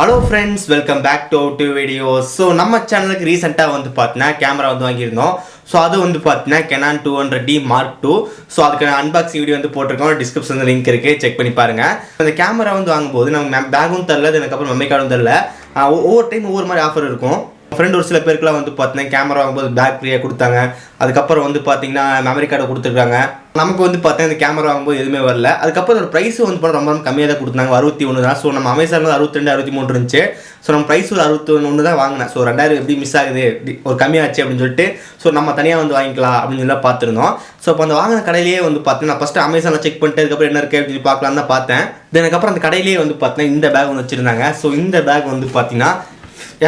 Hello friends, welcome back to video. So நம்ம சேனலுக்கு ரீசெண்டாக வந்து பார்த்தீங்கன்னா கேமரா வந்து வாங்கியிருந்தோம். ஸோ அது வந்து பார்த்தீங்கன்னா Canon 200D Mark II. So அதுக்கு அன்பாக்சிங் வீடியோ வந்து போட்டிருக்கோம். டிஸ்கிரிப்ஷனில் லிங்க் இருக்குது, செக் பண்ணி பாருங்கள். அந்த கேமரா வந்து வாங்கும்போது நம்ம பேக்கும் தரல, அதுக்கப்புறம் மெமரி கார்டும் தரல. ஒவ்வொரு டைம் ஒவ்வொரு மாதிரி ஆஃபர் இருக்கும். ஃப்ரெண்ட் ஒரு சில பேருக்குலாம் வந்து பார்த்தீங்கன்னா கேமரா வாங்கும்போது பேக் ஃப்ரீயாக கொடுத்தாங்க. அதுக்கப்புறம் வந்து பார்த்தீங்கன்னா மெமரி கார்டை கொடுத்துருக்காங்க. நமக்கு வந்து பார்த்தீங்கன்னா இந்த கேமரா வாங்கும்போது எதுவுமே வரல. அதுக்கப்புறம் ஒரு ப்ரைஸ் வந்து ரொம்ப கம்மியாக தான் கொடுத்தாங்க, 61 தான். ஸோ நம்ம அமேசானில் 62 63 இருந்துச்சு. ஸோ நம்ம ப்ரைஸ் ஒரு 61 தான் வாங்கினேன். ஸோ 2000 எப்படி மிஸ் ஆகுது, ஒரு கம்மியாச்சு அப்படின்னு சொல்லிட்டு ஸோ நம்ம தனியாக வந்து வாங்கிக்கலாம் அப்படின்னு சொல்லி பார்த்துருந்தோம். ஸோ இப்போ அந்த வாங்கின கடையிலேயே வந்து பார்த்தீங்கன்னா நான் ஃபஸ்ட்டு அமேசானில் செக் பண்ணிட்டு அதுக்கப்புறம் என்ன இருக்குது அப்படின்னு பார்க்கலான்னு தான் பார்த்தேன். அதுக்கப்புறம் அந்த கடையிலேயே வந்து பார்த்தீங்கன்னா இந்த பேக் வந்து வச்சுருந்தாங்க. ஸோ இந்த பேக் வந்து பார்த்தீங்கன்னா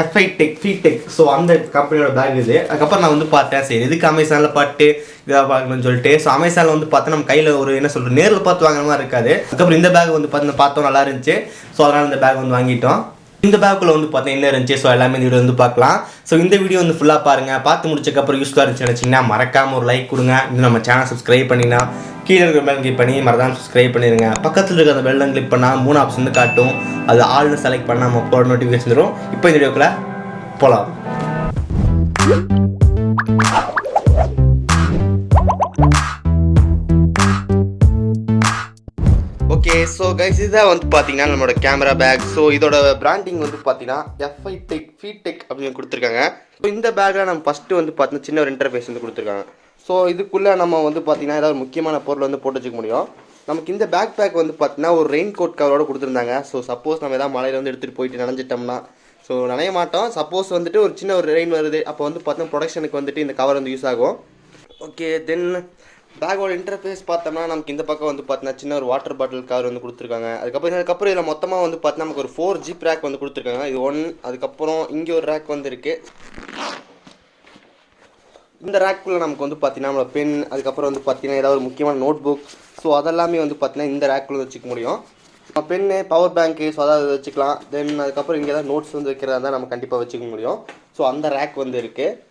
எஃப்ஐ டெக் ஃபீடெக், ஸோ அந்த கம்பெனியோட பேக் இது. அதுக்கப்புறம் நான் வந்து பார்த்தேன், சரி எதுக்கு அமேசானில் பார்த்து இதாக பார்க்கணும்னு சொல்லிட்டு. ஸோ அமேசானில் வந்து பார்த்தா நம்ம கையில் ஒரு என்ன சொல்கிறது, நேரில் பார்த்து வாங்குற மாதிரி இருக்காது. அதுக்கப்புறம் இந்த பேக் வந்து பார்த்தோம் நல்லா இருந்துச்சு. ஸோ அதனால் இந்த பேக் வந்து வாங்கிட்டோம். இந்த பேக்குள்ளே வந்து பார்த்தீங்கன்னா என்ன இருந்துச்சு, ஸோ எல்லாமே இந்த வீடியோ வந்து பார்க்கலாம். ஸோ இந்த வீடியோ வந்து ஃபுல்லாக பாருங்கள். பார்த்து முடிச்சக்கப்புறம் யூஸ்ஃபுல்லாக இருந்துச்சு நினச்சிங்கன்னா மறக்காமல் ஒரு லைக் கொடுங்க. இன்னும் நம்ம சேனல் சப்ஸ்கிரைப் பண்ணினா கீழே இருக்கிற பெல் கிளிக் பண்ணி மறக்காம சப்ஸ்கிரைப் பண்ணிடுங்க. பக்கத்தில் இருக்கிற அந்த பெல்லை கிளிக் பண்ணால் 3 ஆப்ஷன் வந்து காட்டும். அது ஆல்னு செலக்ட் பண்ணால் நம்ம போட நோட்டிஃபிகேஷன் வரும். இப்போ இந்த வீடியோக்குள்ளே போலாம். ஓகே, ஸோ கைஸ் இதுதான் வந்து பார்த்தீங்கன்னா நம்மளோட கேமரா பேக். ஸோ இதோட பிராண்டிங் வந்து பார்த்தீங்கன்னா எஃப்ஐ டெக் ஃபீடெக் அப்படின்னு கொடுத்துருக்காங்க. ஸோ இந்த பேக்கில் நம்ம ஃபஸ்ட்டு வந்து பார்த்தீங்கன்னா சின்ன ஒரு இன்டர்ஃபேஸ் வந்து கொடுத்துருக்காங்க. ஸோ இதுக்குள்ளே நம்ம வந்து பார்த்தீங்கன்னா ஏதாவது முக்கியமான பொருள் வந்து போட்டு வச்சுக்க முடியும். நமக்கு இந்த பேக் வந்து பார்த்தீங்கன்னா ஒரு ரெயின் கோட் கவரோட கொடுத்துருந்தாங்க. ஸோ சப்போஸ் நம்ம ஏதாவது மழையில் வந்து எடுத்துகிட்டு போயிட்டு நனைஞ்சிட்டோம்னா, ஸோ நனைய மாட்டோம். சப்போஸ் வந்துட்டு ஒரு சின்ன ஒரு ரெயின் வருது, அப்போ வந்து பார்த்தீங்கன்னா ப்ரொடக்ஷனுக்கு வந்துட்டு இந்த கவர் வந்து யூஸ் ஆகும். ஓகே, தென் பேக்கோட இன்டர்ஃபேஸ் பார்த்தோம்னா நமக்கு இந்த பக்கம் வந்து பார்த்தீங்கன்னா சின்ன ஒரு வாட்டர் பாட்டில் கவர் வந்து கொடுத்துருக்காங்க. அதுக்கப்புறம் இதில் மொத்தமாக வந்து பார்த்தீங்கன்னா நமக்கு ஒரு 4 ஜிப் ரேக் வந்து கொடுத்துருக்காங்க. இது 1. அதுக்கப்புறம் இங்கே ஒரு ரேக் வந்து இருக்குது. இந்த ரேக்குள்ளே நமக்கு வந்து பார்த்தீங்கன்னா நம்மளோட பென், அதுக்கப்புறம் வந்து பார்த்தீங்கன்னா ஏதாவது ஒரு முக்கியமான நோட் புக், ஸோ அதெல்லாமே வந்து பார்த்தீங்கன்னா இந்த ரேக்குள்ளே வச்சுக்க முடியும். பென்னு, பவர் பேங்க்கு, ஸோ அதாவது வச்சுக்கலாம். தென் அதுக்கப்புறம் இங்கே ஏதாவது நோட்ஸ் வந்து வைக்கிறதா இருந்தால் நம்ம கண்டிப்பாக வச்சுக்க முடியும். ஸோ அந்த ரேக் வந்து இருக்குது.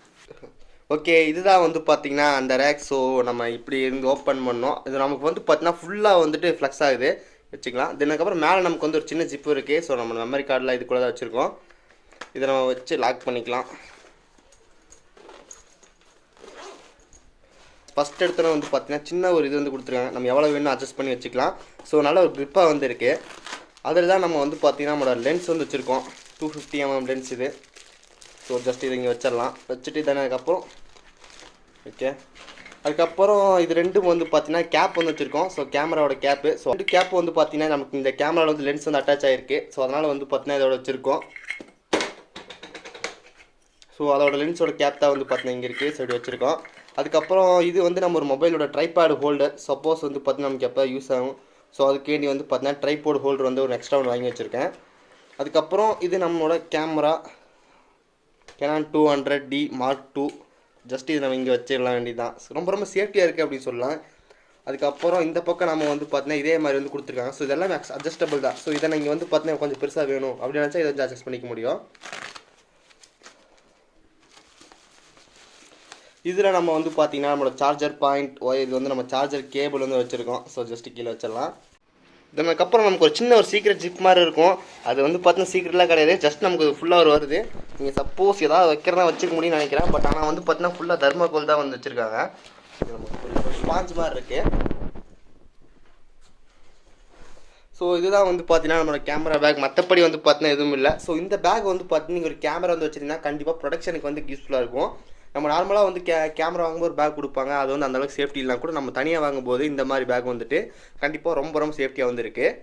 ஓகே, இதுதான் வந்து பார்த்தீங்கன்னா அந்த ரேக். ஸோ நம்ம இப்படி இருந்து ஓப்பன் பண்ணோம். இது நமக்கு வந்து பார்த்தீங்கன்னா ஃபுல்லாக வந்துட்டு ஃப்ளெக்ஸ் ஆகுது, வச்சுக்கலாம். தென் அதுக்கப்புறம் மேலே நமக்கு வந்து ஒரு சின்ன ஜிப்பு இருக்குது. ஸோ நம்ம மெமரி கார்டில் இதுக்குள்ளே தான் வச்சுருக்கோம். இதை நம்ம வச்சு லாக் பண்ணிக்கலாம். ஃபஸ்ட் எடுத்தோன்னே வந்து பார்த்தீங்கன்னா சின்ன ஒரு இது வந்து கொடுத்துருக்காங்க. நம்ம எவ்வளோ வேணும் அட்ஜஸ்ட் பண்ணி வச்சுக்கலாம். ஸோ நல்ல ஒரு க்ரிப்பாக வந்து இருக்குது. அதில் தான் நம்ம வந்து பார்த்தீங்கன்னா நம்மளோட லென்ஸ் வந்து வச்சுருக்கோம். 250 mm லென்ஸ் இது. ஸோ ஜஸ்ட் இதை இங்கே வச்சிடலாம். வச்சுட்டு தானே அதுக்கப்புறம் ஓகே, அதுக்கப்புறம் இது ரெண்டும் வந்து பார்த்தீங்கன்னா கேப் வந்து வச்சுருக்கோம். ஸோ கேமராவோட கேப்பு. ஸோ 2 கேப் வந்து பார்த்தீங்கன்னா நமக்கு இந்த கேமராவில் வந்து லென்ஸ் வந்து அட்டாச் ஆகிருக்கு. ஸோ அதனால் வந்து பார்த்தீங்கன்னா இதோட வச்சுருக்கோம். ஸோ அதோட லென்ஸோட கேப் தான் வந்து பார்த்தீங்கன்னா இங்கே இருக்குது. ஸோ இப்படி வச்சுருக்கோம். அதுக்கப்புறம் இது வந்து நம்ம ஒரு மொபைலோட ட்ரைபேட் ஹோல்டர். சப்போஸ் வந்து பார்த்தீங்கன்னா நமக்கு எப்போ யூஸ் ஆகும். ஸோ அதுக்கேண்டி வந்து பார்த்தீங்கன்னா ட்ரைபோர்ட் ஹோல்டர் வந்து ஒரு எக்ஸ்ட்ரா ஒன்று வாங்கி வச்சுருக்கேன். அதுக்கப்புறம் இது நம்மளோட camera Canon 200D Mark II. Just இது நம்ம இங்கே வச்சிடலாம் வேண்டியதுதான். ரொம்ப ரொம்ப சேஃப்டியாக இருக்குது அப்படின்னு சொல்லலாம். அதுக்கப்புறம் இந்த பக்கம் நம்ம வந்து பார்த்தீங்கன்னா இதே மாதிரி வந்து கொடுத்துருக்காங்க. ஸோ இதெல்லாம் அட்ஜஸ்டபிள் தான். ஸோ இதை நீங்கள் வந்து பார்த்தீங்கன்னா கொஞ்சம் பெருசாக வேணும் அப்படின்னு நினச்சா இதை வந்து அட்ஜஸ்ட் பண்ணிக்க முடியும். இதில் நம்ம வந்து பார்த்தீங்கன்னா நம்மளோட சார்ஜர் பாயிண்ட் ஒயர், இது வந்து நம்ம சார்ஜர் கேபிள் வந்து வச்சுருக்கோம். ஸோ ஜஸ்ட்டு கீழே வச்சிடலாம். இதுக்கப்புறம் நமக்கு ஒரு சின்ன ஒரு சீக்ரெட் ஜிப் மாதிரி இருக்கும். அது வந்து பார்த்தீங்கன்னா சீக்ரெட்லாம் கிடையாது, ஜஸ்ட் நமக்கு ஃபுல்லாக ஒரு வருது. நீங்கள் சப்போஸ் ஏதாவது வைக்கிறதா வச்சுக்க முடியும்னு நினைக்கிறேன். பட் ஆனால் வந்து பார்த்தீங்கன்னா ஃபுல்லாக தர்மகோல் தான் வந்து வச்சுருக்காங்க. நமக்கு ஸ்பாஞ்ச் மாதிரி இருக்குது. ஸோ இதுதான் வந்து பார்த்தீங்கன்னா நம்மளோட கேமரா பேக். மற்றபடி வந்து பார்த்தீங்கன்னா எதுவும் இல்லை. ஸோ இந்த பேக் வந்து பார்த்தீங்கன்னா நீங்கள் ஒரு கேமரா வந்து வச்சுருந்தீங்கன்னா கண்டிப்பாக ப்ரொடக்ஷனுக்கு வந்து யூஸ்ஃபுல்லாக இருக்கும். நம்ம நார்மலாக வந்து கேமரா வாங்கும்போது பேக் கொடுப்பாங்க, அது வந்து அந்தளவுக்கு சேஃப்டி இல்லைனா கூட நம்ம தனியாக வாங்கும்போது இந்த மாதிரி பேக் வந்துட்டு கண்டிப்பாக ரொம்ப ரொம்ப சேஃப்டியாக வந்து இருக்குது.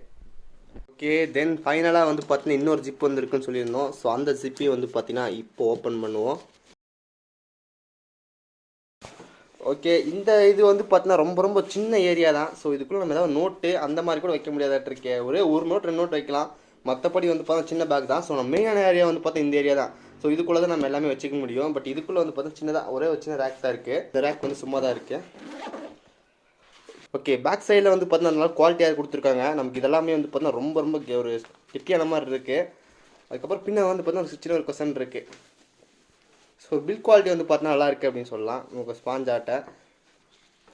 ஓகே, தென் ஃபைனலாக வந்து பார்த்தீங்கன்னா இன்னொரு ஜிப் வந்து இருக்குன்னு சொல்லியிருந்தோம். ஸோ அந்த ஜிப்பையும் வந்து பார்த்தீங்கன்னா இப்போ ஓப்பன் பண்ணுவோம். ஓகே, இந்த இது வந்து பார்த்தீங்கன்னா ரொம்ப ரொம்ப சின்ன ஏரியா தான். ஸோ இதுக்குள்ளே நம்ம ஏதாவது நோட்டு அந்த மாதிரி கூட வைக்க முடியாதாட்டு இருக்கே. ஒரே ஒரு நோட் 2 நோட் வைக்கலாம். மற்றபடி வந்து பார்த்தா சின்ன பேக் தான். ஸோ நம்ம மெயினான ஏரியா வந்து பார்த்தா இந்த ஏரியா தான். ஸோ இதுக்குள்ளே தான் நம்ம எல்லாமே வச்சுக்க முடியும். பட் இதுக்குள்ளே வந்து பார்த்தா சின்னதாக ஒரே ஒரு சின்ன ரேக் தான் இருக்குது. இந்த ரேக் வந்து சும்மா தான் இருக்குது. ஓகே, பேக் சைடில் வந்து பார்த்தீங்கன்னா நல்லா குவாலிட்டியாக கொடுத்துருக்காங்க. நமக்கு இதெல்லாமே வந்து பார்த்தீங்கன்னா ரொம்ப ரொம்ப ஒரு கெட்டியான மாதிரி இருக்குது. அதுக்கப்புறம் பின்ன வந்து பார்த்தீங்கன்னா ஒரு சின்ன ஒரு கொஸ்டன் இருக்குது. ஸோ பில் குவாலிட்டி வந்து பார்த்தீங்கன்னா நல்லா இருக்குது அப்படின்னு சொல்லலாம். நமக்கு ஸ்பாஞ்ச் ஆட்டை.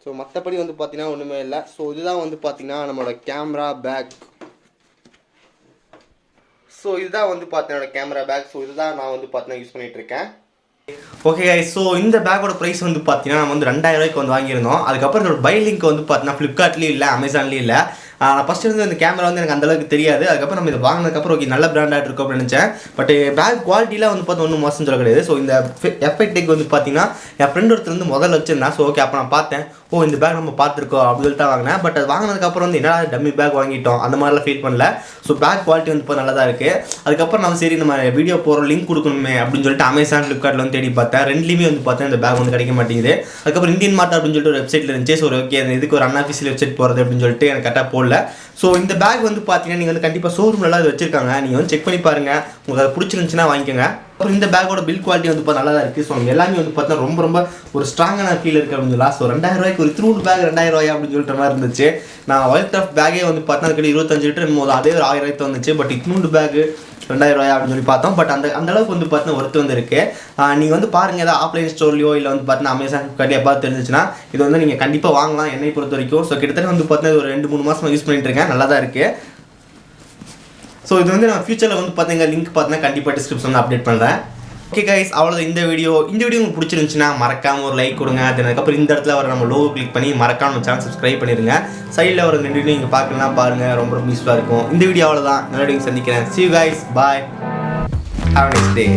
ஸோ மற்றபடி வந்து பார்த்தீங்கன்னா ஒன்றுமே இல்லை. ஸோ இதுதான் வந்து பார்த்தீங்கன்னா நம்மளோட கேமரா பேக். ஸோ இதுதான் வந்து பார்த்தீங்கன்னா கேமரா பேக். ஸோ இதுதான் நான் வந்து பார்த்தீங்கன்னா யூஸ் பண்ணிகிட்டு இருக்கேன். ஓகே கைஸ், ஸோ இந்த பேக்கோட ப்ரைஸ் வந்து பார்த்தீங்கன்னா நம்ம வந்து 2000 ரூபாய்க்கு வந்து வாங்கியிருந்தோம். அதுக்கப்புறம் இதோட பை லிங்க் வந்து பார்த்தீங்கன்னா ஃப்ளிப்கார்ட்லேயும் இல்லை, அமேசான்லேயும் இல்லை. நான் ஃபஸ்ட்டு வந்து இந்த கேமரா வந்து எனக்கு அந்தளவுக்கு தெரியாது. அதுக்கப்புறம் நம்ம இதை வாங்கினதுக்கப்புறம் ஓகே நல்ல பிராண்டாக இருக்கும் அப்படின்னு நினச்சேன். பட் பேக் குவாலிட்டிலாம் வந்து பார்த்தா ஒன்றும் மோசம் சொல்ல கிடையாது. ஸோ இந்த எஃபெக்ட் டெக் வந்து பார்த்தீங்கன்னா என் ஃப்ரெண்ட் ஒருத்தர் வந்து முதல்ல வச்சிருந்தேன். ஸோ ஓகே அப்போ நான் பார்த்தேன், ஓ இந்த பேக் நம்ம பார்த்துருக்கோம் அப்படின்னு சொல்லிட்டு வாங்கினேன். பட் அது வாங்கினதுக்கப்புறம் வந்து என்ன டம்மி பேக் வாங்கிட்டோம் அந்த மாதிரிலாம் ஃபீல் பண்ணல. ஸோ பேக் குவாலிட்டி வந்து இப்போ நல்லா தான் இருக்குது. அதுக்கப்புறம் நம்ம சரி நம்ம வீடியோ போகிற லிங்க் கொடுக்கணுமே அப்படின்னு சொல்லிட்டு அமேசான் ஃப்ளிப்கார்ட்டில் வந்து தேடி பார்த்தேன். ரெண்டுலேயுமே வந்து பார்த்தேன் இந்த பேக் வந்து கிடைக்க மாட்டேங்குது. அதுக்கப்புறம் இந்தியன் மார்ட் அப்படின்னு சொல்லிட்டு ஒரு வெப்சைட்டில் இருந்துச்சு. ஸோ ஓகே அந்த இதுக்கு ஒரு அன்ஆஃபிஷியல் வெப்சைட் போகிறது அப்படின்னு சொல்லிட்டு எனக்கு கரெக்டாக போடல. ஸோ இந்த பேக் வந்து பார்த்தீங்கன்னா நீங்கள் வந்து கண்டிப்பாக ஷோரூம்லாம் இது வச்சிருக்காங்க. நீங்கள் வந்து செக் பண்ணி பாருங்கள், உங்களுக்கு அது பிடிச்சிருந்துச்சுன்னா வாங்கிக்கோங்க. அப்புறம் இந்த பேக்கோட பில் குவாலிட்டி வந்து இப்போ நல்லா தான் இருக்குது. ஸோ எல்லாமே வந்து பார்த்தீங்கன்னா ரொம்ப ரொம்ப ஒரு ஸ்ட்ராங்கான ஃபீல் இருக்குது அப்படின்னு சொல்லலாம். ஸோ 2000 ரூபாய்க்கு ஒரு 3 பேக் 2000 ரூபாய் அப்படின்னு சொல்லிட்டு மாதிரி இருந்துச்சு. நான் வைல்ட் கிராஃப்ட் பேக்கே வந்து பார்த்தீங்கன்னா 25 லிட்டர் போது அதே ஒரு 1000 ரூபாய்க்கு வந்துச்சு. பட் 2 பேக்கு 2000 ரூபாய் அப்படின்னு சொல்லி பார்த்தோம். பட் அந்த அளவுக்கு வந்து பார்த்தீங்கன்னா ஒர்த்து வந்து இருக்குது. நீங்கள் வந்து பாருங்கள், ஏதாவது ஆஃப்லைன் ஸ்டோர்லையோ இல்லை வந்து பார்த்தீங்கன்னா அமேசான் ஃப்ளிப்கார்ட்லையோ பார்த்து தெரிஞ்சிச்சுன்னா இது வந்து நீங்கள் கண்டிப்பாக வாங்கலாம் என்னை பொறுத்த வரைக்கும். ஸோ கிட்டத்தட்ட வந்து பார்த்தீங்கன்னா ஒரு 2-3 மாதமாக யூஸ் பண்ணிட்டு இருக்கேன், நல்லா தான் இருக்குது. ஸோ இது வந்து நான் ஃபியூச்சரில் வந்து பார்த்தீங்கன்னா லிங்க் பார்த்தீங்கன்னா கண்டிப்பாக டிஸ்கிரிப்ஷனில் அப்டேட் பண்ணுறேன். ஓகே கைஸ், அவ்வளோதான் இந்த வீடியோ உங்களுக்கு பிடிச்சிருந்துச்சுன்னா மறக்காமல் ஒரு லைக் கொடுங்க. அதுக்கப்புறம் இந்த இடத்துல வர நம்ம லோகோ கிளிக் பண்ணி மறக்காம நம்ம சேனல் சப்ஸ்கிரைப் பண்ணிடுங்க. சைடில் வர 2 வீடியோ நீங்கள் பார்க்கலாம் பாருங்கள், ரொம்ப ரொம்ப யூஸ்ஃபுல்லாக இருக்கும். இந்த வீடியோ அவ்வளோதான், நல்ல வீடியோ சந்திக்கிறேன். See you guys, bye, have a nice day.